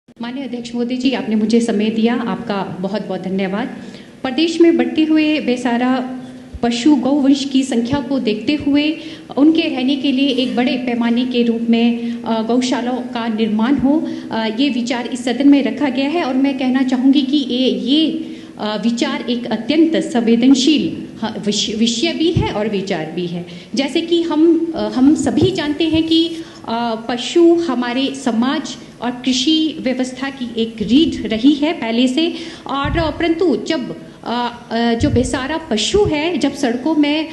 माननीय अध्यक्ष मोदी जी, आपने मुझे समय दिया, आपका बहुत बहुत धन्यवाद। प्रदेश में बढ़ते हुए बेसहारा पशु गौवंश की संख्या को देखते हुए उनके रहने के लिए एक बड़े पैमाने के रूप में गौशालाओं का निर्माण हो, ये विचार इस सदन में रखा गया है। और मैं कहना चाहूँगी कि ये विचार एक अत्यंत संवेदनशील विषय भी है और विचार भी है। जैसे कि हम सभी जानते हैं कि पशु हमारे समाज और कृषि व्यवस्था की एक रीढ़ रही है पहले से, और परंतु जब जो बेसहारा पशु है जब सड़कों में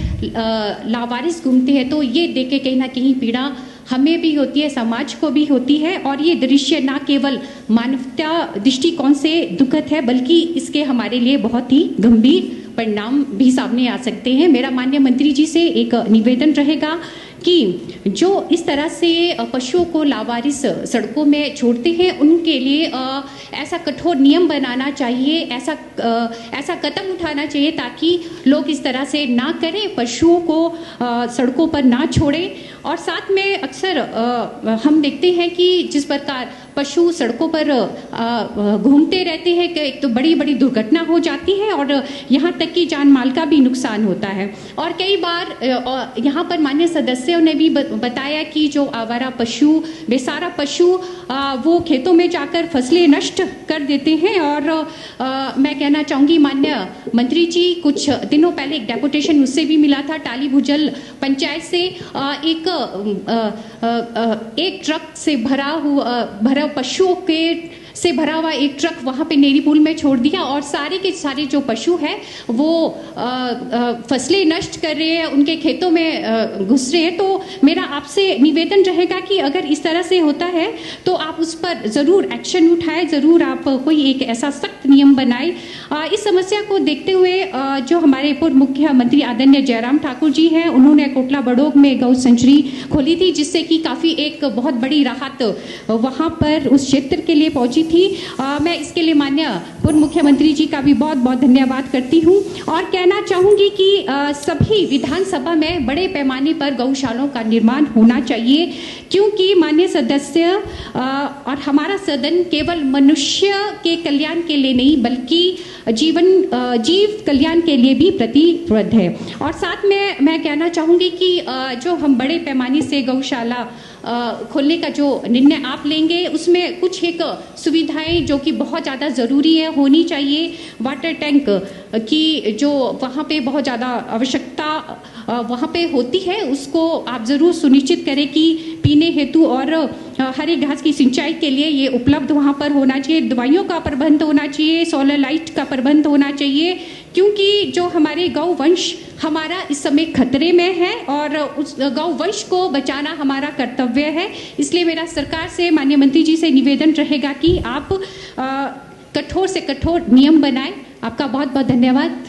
लावारिस घूमते हैं तो ये देख के कहीं ना कहीं पीड़ा हमें भी होती है, समाज को भी होती है। और ये दृश्य ना केवल मानवता दृष्टिकोण से दुखद है बल्कि इसके हमारे लिए बहुत ही गंभीर परिणाम भी सामने आ सकते हैं। मेरा माननीय मंत्री जी से एक निवेदन रहेगा कि जो इस तरह से पशुओं को लावारिस सड़कों में छोड़ते हैं उनके लिए ऐसा कठोर नियम बनाना चाहिए, ऐसा कदम उठाना चाहिए ताकि लोग इस तरह से ना करें, पशुओं को सड़कों पर ना छोड़ें। और साथ में अक्सर हम देखते हैं कि जिस प्रकार पशु सड़कों पर घूमते रहते हैं कि एक तो बड़ी बड़ी दुर्घटना हो जाती है और यहाँ तक कि जान माल का भी नुकसान होता है। और कई बार यहाँ पर माननीय सदस्यों ने भी बताया कि जो आवारा पशु, बेसहारा पशु वो खेतों में जाकर फसलें नष्ट कर देते हैं। और मैं कहना चाहूँगी माननीय मंत्री जी, कुछ दिनों पहले एक डेपुटेशन मुझसे भी मिला था टाली भुजल पंचायत से, एक ट्रक से भरा पशुओं के से भरा हुआ एक ट्रक वहाँ पे नेरी पुल में छोड़ दिया और सारे के सारे जो पशु हैं वो फसलें नष्ट कर रहे हैं, उनके खेतों में घुस रहे हैं। तो मेरा आपसे निवेदन रहेगा कि अगर इस तरह से होता है तो आप उस पर ज़रूर एक्शन उठाएं, ज़रूर आप कोई एक ऐसा सख्त नियम बनाएं। इस समस्या को देखते हुए जो हमारे पूर्व मुख्यमंत्री आदरणीय जयराम ठाकुर जी हैं, उन्होंने कोटला बड़ोग में गौ सेंचुरी खोली थी, जिससे कि काफ़ी एक बहुत बड़ी राहत वहाँ पर उस क्षेत्र के लिए पहुँची थी। मैं इसके लिए माननीय पूर्व मुख्यमंत्री जी का भी बहुत बहुत धन्यवाद करती हूँ और कहना चाहूँगी कि सभी विधानसभा में बड़े पैमाने पर गौशालाओं का निर्माण होना चाहिए, क्योंकि माननीय सदस्य और हमारा सदन केवल मनुष्य के कल्याण के लिए नहीं बल्कि जीव कल्याण के लिए भी प्रतिबद्ध है। और साथ में मैं कहना चाहूँगी कि जो हम बड़े पैमाने से गौशाला खोलने का जो निर्णय आप लेंगे उसमें कुछ एक सुविधाएं जो कि बहुत ज़्यादा ज़रूरी है होनी चाहिए। वाटर टैंक की जो वहाँ पे बहुत ज़्यादा आवश्यकता वहाँ पे होती है, उसको आप ज़रूर सुनिश्चित करें कि पीने हेतु और हरी घास की सिंचाई के लिए ये उपलब्ध वहाँ पर होना चाहिए। दवाइयों का प्रबंध होना चाहिए, सोलर लाइट का प्रबंध होना चाहिए, क्योंकि जो हमारे गौवंश हमारा इस समय खतरे में है और उस गौवंश को बचाना हमारा कर्तव्य है। इसलिए मेरा सरकार से, माननीय मंत्री जी से निवेदन रहेगा कि आप कठोर से कठोर नियम बनाएं। आपका बहुत बहुत धन्यवाद।